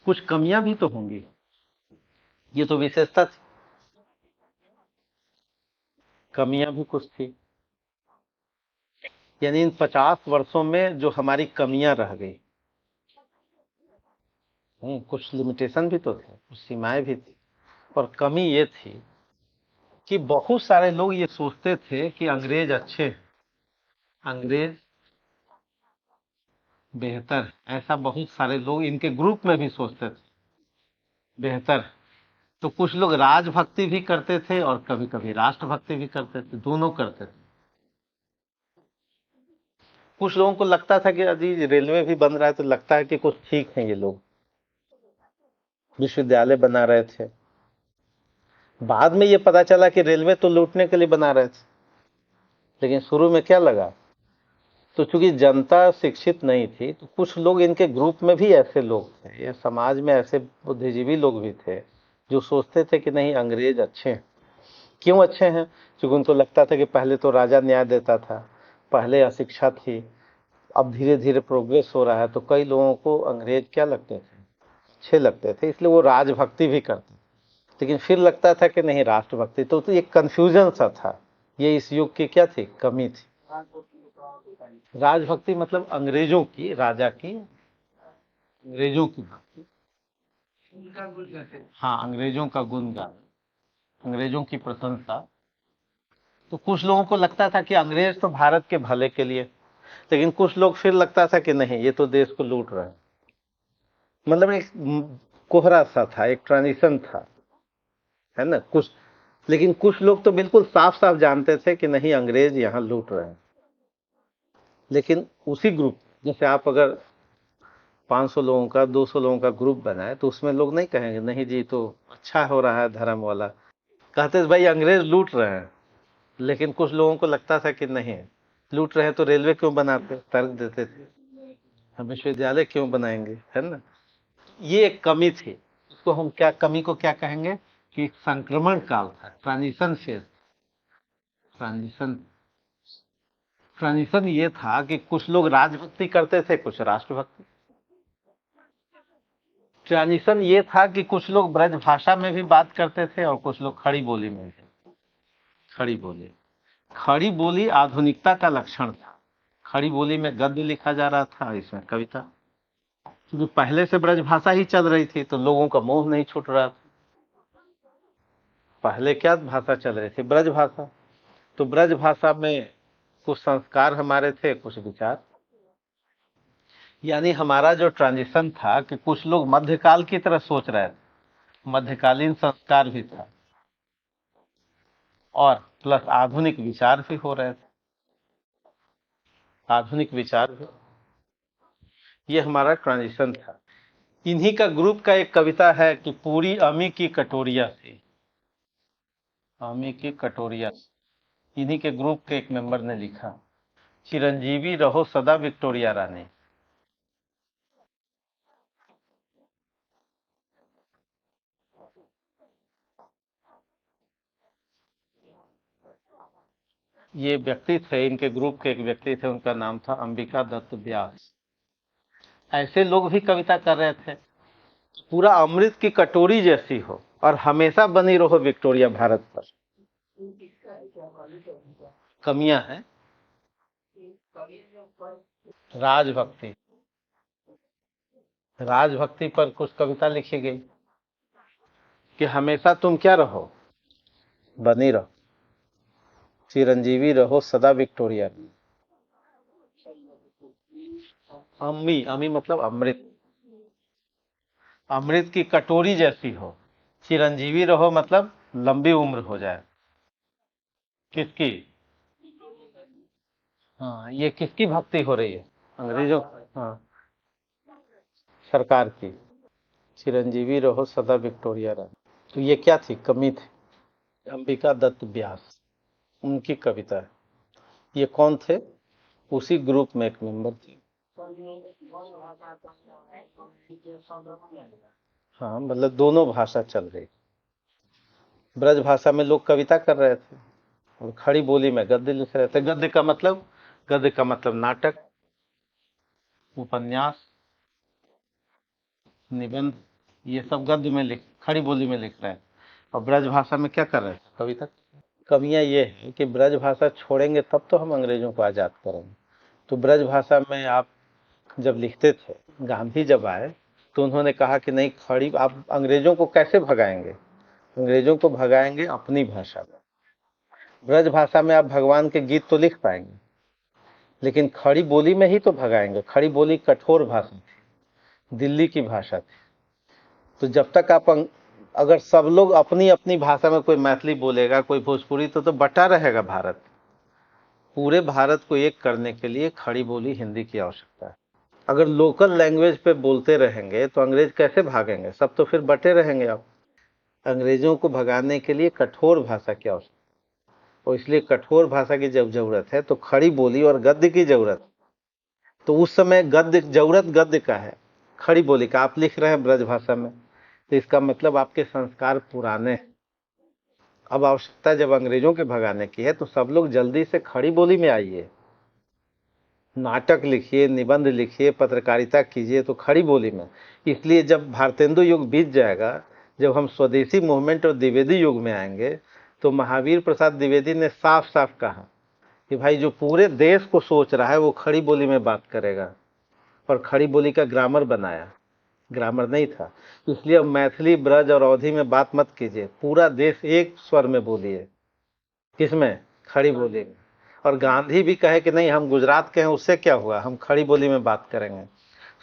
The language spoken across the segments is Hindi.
कुछ कमियां भी तो होंगी, ये तो विशेषता थी। कमियां भी कुछ थी, यानी इन 50 वर्षों में जो हमारी कमियां रह गई। कुछ लिमिटेशन भी तो थे, कुछ सीमाएं भी थी। और कमी ये थी कि बहुत सारे लोग ये सोचते थे कि अंग्रेज अच्छे हैं, अंग्रेज बेहतर है। ऐसा बहुत सारे लोग इनके ग्रुप में भी सोचते थे बेहतर है। तो कुछ लोग राजभक्ति भी करते थे और कभी कभी राष्ट्रभक्ति भी करते थे, दोनों करते थे। कुछ लोगों को लगता था कि अजी रेलवे भी बन रहा है तो लगता है कि कुछ ठीक है, ये लोग विश्वविद्यालय बना रहे थे। बाद में ये पता चला कि रेलवे तो लूटने के लिए बना रहे थे, लेकिन शुरू में क्या लगा, तो चूंकि जनता शिक्षित नहीं थी तो कुछ लोग इनके ग्रुप में भी ऐसे लोग थे, ये समाज में ऐसे बुद्धिजीवी लोग भी थे जो सोचते थे कि नहीं अंग्रेज अच्छे हैं। क्यों अच्छे हैं? क्योंकि उनको लगता था कि पहले तो राजा न्याय देता था, पहले अशिक्षा थी, अब धीरे धीरे प्रोग्रेस हो रहा है, तो कई लोगों को अंग्रेज क्या लगते थे, अच्छे लगते थे, इसलिए वो राजभक्ति भी करते। लेकिन फिर लगता था कि नहीं राष्ट्रभक्ति, तो ये कंफ्यूजन सा था। ये इस युग की क्या थी, कमी थी। राजभक्ति मतलब अंग्रेजों की, राजा की, अंग्रेजों की भक्ति। हाँ, अंग्रेजों का गुणगान, अंग्रेजों की प्रशंसा। तो कुछ लोगों को लगता था कि अंग्रेज तो भारत के भले के लिए, लेकिन कुछ लोग फिर लगता था कि नहीं ये तो देश को लूट रहे हैं। मतलब एक कोहरा सा था, एक ट्रांजिशन था, है ना कुछ। लेकिन कुछ लोग तो बिल्कुल साफ साफ जानते थे कि नहीं अंग्रेज यहाँ लूट रहे हैं। लेकिन उसी ग्रुप, जैसे आप अगर 500 लोगों का 200 लोगों का ग्रुप बनाए तो उसमें लोग नहीं कहेंगे नहीं जी तो अच्छा हो रहा है धर्म वाला, कहते थे भाई अंग्रेज लूट रहे हैं। लेकिन कुछ लोगों को लगता था कि नहीं लूट रहे हैं तो रेलवे क्यों बनाते, तर्क देते थे, हम विश्वविद्यालय क्यों बनाएंगे, है ना। ये एक कमी थी। उसको हम क्या, कमी को क्या कहेंगे कि संक्रमण काल था, ट्रांजिशन फेज। ट्रांजिशन ट्रांजिशन ये था कि कुछ लोग राजभक्ति करते थे, कुछ राष्ट्रभक्ति। ट्रांजिशन ये था कि कुछ लोग ब्रज भाषा में भी बात करते थे और कुछ लोग खड़ी बोली में भी। खड़ी बोली, खड़ी बोली आधुनिकता का लक्षण था। खड़ी बोली में गद्य लिखा जा रहा था, इसमें कविता, क्योंकि पहले से ब्रज भाषा ही चल रही थी तो लोगों का मोह नहीं छूट रहा था। पहले क्या भाषा चल रही थी, ब्रज भाषा। तो ब्रज भाषा में कुछ संस्कार हमारे थे, कुछ विचार। यानी हमारा जो ट्रांजिशन था कि कुछ लोग मध्यकाल की तरह सोच रहे थे, मध्यकालीन संस्कार भी था और प्लस आधुनिक विचार भी हो रहे थे, आधुनिक विचार भी। ये हमारा ट्रांजिशन था। इन्हीं का ग्रुप का एक कविता है कि पूरी अमी की कटोरिया थी, अमी की कटोरिया। इन्हीं के ग्रुप के एक मेंबर ने लिखा, चिरंजीवी रहो सदा विक्टोरिया रानी। ये व्यक्ति थे, इनके ग्रुप के एक व्यक्ति थे, उनका नाम था अंबिका दत्त व्यास। ऐसे लोग भी कविता कर रहे थे, पूरा अमृत की कटोरी जैसी हो और हमेशा बनी रहो विक्टोरिया भारत पर। कमियां हैं, राजभक्ति, राजभक्ति पर कुछ कविता लिखी गई कि हमेशा तुम क्या रहो, बनी रहो, चिरंजीवी रहो सदा विक्टोरिया। अम्मी, अम्मी मतलब अमृत, अमृत की कटोरी जैसी हो। चिरंजीवी रहो मतलब लंबी उम्र हो जाए। किसकी? हाँ, ये किसकी भक्ति हो रही है, अंग्रेजों। हाँ, सरकार की। चिरंजीवी रहो सदा विक्टोरिया रहो, तो ये क्या थी, कमी थी। अंबिका दत्त व्यास, उनकी कविता है। ये कौन थे, उसी ग्रुप में एक मेंबर थे। हाँ, मतलब दोनों भाषा चल रही। ब्रज भाषा में लोग कविता कर रहे थे और खड़ी बोली में गद्य लिख रहे थे। गद्य का मतलब, गद्य का मतलब नाटक, उपन्यास, निबंध, ये सब गद्य में लिख, खड़ी बोली में लिख रहे हैं। और ब्रज भाषा में क्या कर रहे हैं कविता। कमियां ये है कि ब्रज भाषा छोड़ेंगे तब तो हम अंग्रेजों को आजाद करेंगे। तो ब्रज भाषा में आप जब लिखते थे, गांधी जब आए तो उन्होंने कहा कि नहीं, खड़ी आप अंग्रेजों को कैसे भगाएंगे, अंग्रेजों को भगाएंगे अपनी भाषा में। ब्रज भाषा में आप भगवान के गीत तो लिख पाएंगे, लेकिन खड़ी बोली में ही तो भगाएंगे। खड़ी बोली कठोर भाषा थी, दिल्ली की भाषा थी। तो जब तक आप अगर सब लोग अपनी अपनी भाषा में, कोई मैथिली बोलेगा, कोई भोजपुरी, तो बटा रहेगा भारत। पूरे भारत को एक करने के लिए खड़ी बोली हिंदी की आवश्यकता है। अगर लोकल लैंग्वेज पे बोलते रहेंगे तो अंग्रेज कैसे भागेंगे, सब तो फिर बटे रहेंगे। आप अंग्रेजों को भगाने के लिए कठोर भाषा की आवश्यकता है, और इसलिए कठोर भाषा की जब जरूरत है तो खड़ी बोली और गद्य की जरूरत। तो उस समय गद्य, जरूरत गद्य का है, खड़ी बोली का। आप लिख रहे हैं ब्रज भाषा में, तो इसका मतलब आपके संस्कार पुराने हैं। अब आवश्यकता जब अंग्रेजों के भगाने की है तो सब लोग जल्दी से खड़ी बोली में आइए, नाटक लिखिए, निबंध लिखिए, पत्रकारिता कीजिए, तो खड़ी बोली में। इसलिए जब भारतेंदु युग बीत जाएगा, जब हम स्वदेशी मूवमेंट और द्विवेदी युग में आएंगे, तो महावीर प्रसाद द्विवेदी ने साफ साफ कहा कि भाई जो पूरे देश को सोच रहा है वो खड़ी बोली में बात करेगा, और खड़ी बोली का ग्रामर बनाया। ग्रामर नहीं था, इसलिए अब मैथिली, ब्रज और अवधी में बात मत कीजिए, पूरा देश एक स्वर में बोलिए। किसमें, खड़ी बोली में। और गांधी भी कहे कि नहीं, हम गुजरात के हैं, उससे क्या हुआ, हम खड़ी बोली में बात करेंगे।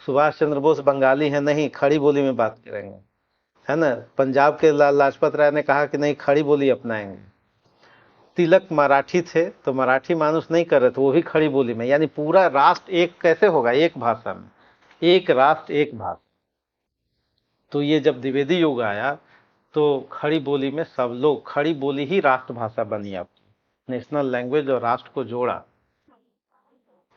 सुभाष चंद्र बोस बंगाली हैं, नहीं, खड़ी बोली में बात करेंगे, है ना। पंजाब के लाजपत राय ने कहा कि नहीं, खड़ी बोली अपनाएंगे। तिलक मराठी थे तो मराठी मानुस नहीं कर रहे थे, वो भी खड़ी बोली में। यानी पूरा राष्ट्र एक कैसे होगा, एक भाषा में, एक राष्ट्र एक भाषा। तो ये जब द्विवेदी युग आया तो खड़ी बोली में सब लोग, खड़ी बोली ही राष्ट्रभाषा बनी, आपकी नेशनल लैंग्वेज और राष्ट्र को जोड़ा।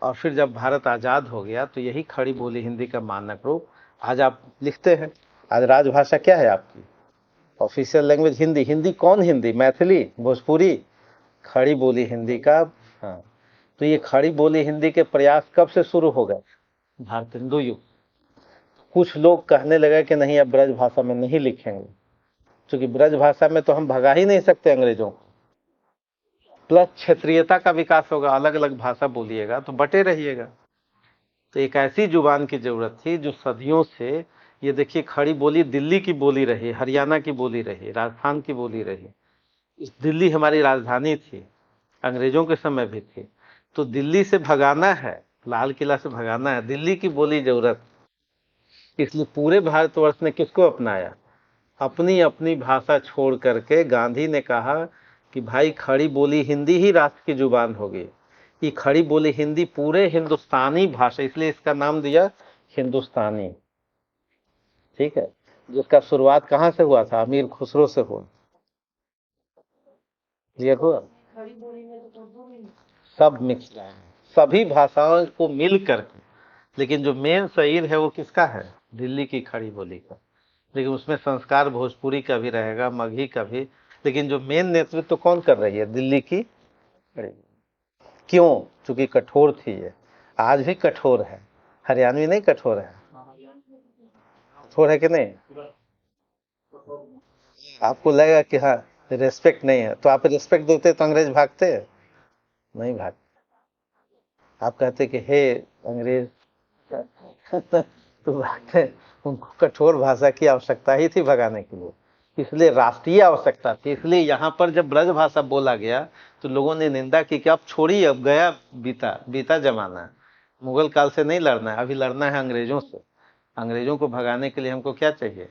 और फिर जब भारत आजाद हो गया तो यही खड़ी बोली हिंदी का मानक रूप आज आप लिखते हैं। आज राजभाषा क्या है आपकी, ऑफिशियल लैंग्वेज हिंदी। हिंदी कौन, हिंदी मैथिली, भोजपुरी, खड़ी बोली हिंदी का। हाँ, तो ये खड़ी बोली हिंदी के प्रयास कब से शुरू हो गए, भारतेंदु युग। कुछ लोग कहने लगे कि नहीं, अब ब्रज भाषा में नहीं लिखेंगे, क्योंकि ब्रज भाषा में तो हम भगा ही नहीं सकते अंग्रेजों को। प्लस क्षेत्रीयता का विकास होगा, अलग अलग भाषा बोलिएगा तो बटे रहिएगा। तो एक ऐसी जुबान की जरूरत थी जो सदियों से, ये देखिए, खड़ी बोली दिल्ली की बोली रही, हरियाणा की बोली रही, राजस्थान की बोली रही। इस दिल्ली हमारी राजधानी थी, अंग्रेजों के समय भी थी। तो दिल्ली से भगाना है, लाल किला से भगाना है, दिल्ली की बोली जरूरत। इसलिए पूरे भारतवर्ष ने किसको अपनाया, अपनी अपनी भाषा छोड़ करके गांधी ने कहा कि भाई खड़ी बोली हिंदी ही राष्ट्र की जुबान होगी। ये खड़ी बोली हिंदी पूरे हिंदुस्तानी भाषा, इसलिए इसका नाम दिया हिंदुस्तानी। ठीक है, जिसका शुरुआत कहाँ से हुआ था, अमीर खुसरो से हुआ। क्लियर हुआ, सब मिक्स रहा है, सभी भाषाओं को मिल करके। लेकिन जो मेन शरीर है वो किसका है, दिल्ली की खड़ी बोली का। लेकिन उसमें संस्कार भोजपुरी का भी रहेगा, मगही का भी। लेकिन जो मेन नेतृत्व तो कौन कर रही है, दिल्ली की खड़ी। क्यों, चूंकि कठोर थी ये, आज भी कठोर है। हरियाणवी नहीं कठोर है, कठोर है कि नहीं। आपको लगेगा कि हाँ रेस्पेक्ट नहीं है, तो आप रेस्पेक्ट देते तो अंग्रेज भागते, नहीं भागते। आप कहते कि हे अंग्रेज तो भागते। उनको कठोर भाषा की आवश्यकता ही थी भगाने के लिए, इसलिए राष्ट्रीय आवश्यकता थी। इसलिए यहाँ पर जब ब्रज भाषा बोला गया तो लोगों ने निंदा की कि अब छोड़िए, अब गया, बीता बीता जमाना, मुगल काल से नहीं लड़ना है, अभी लड़ना है अंग्रेजों से। अंग्रेजों को भगाने के लिए हमको क्या चाहिए,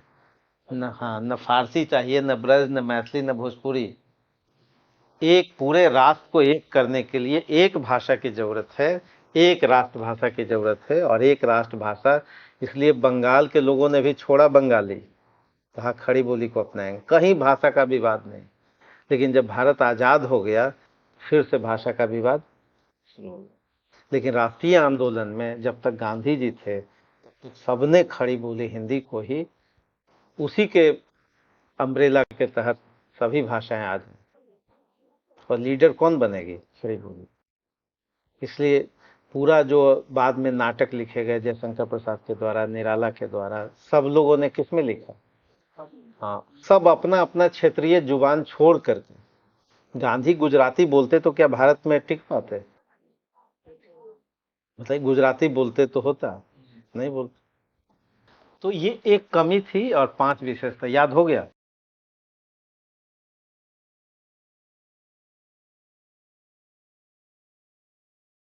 न, हाँ, न फारसी चाहिए, न ब्रज, न मैथिली, न भोजपुरी। एक पूरे राष्ट्र को एक करने के लिए एक भाषा की जरूरत है, एक राष्ट्रभाषा की जरूरत है, और एक राष्ट्रभाषा। इसलिए बंगाल के लोगों ने भी छोड़ा बंगाली, कहा खड़ी बोली को अपनाएंगे, कहीं भाषा का विवाद नहीं। लेकिन जब भारत आजाद हो गया फिर से भाषा का विवाद शुरू हो गया। लेकिन राष्ट्रीय आंदोलन में जब तक गांधी जी थे तो सबने खड़ी बोली हिंदी को ही, उसी के अम्ब्रेला के तहत सभी भाषाएं आज हैं। और लीडर कौन बनेगी, खड़ी बोली। इसलिए पूरा जो बाद में नाटक लिखे गए जयशंकर प्रसाद के द्वारा, निराला के द्वारा, सब लोगों ने किस में लिखा, हाँ, सब अपना अपना क्षेत्रीय जुबान छोड़ करके। गांधी गुजराती बोलते तो क्या भारत में टिक पाते? मतलब गुजराती बोलते तो होता, नहीं बोलते। तो ये एक कमी थी और 5 विशेषता याद हो गया।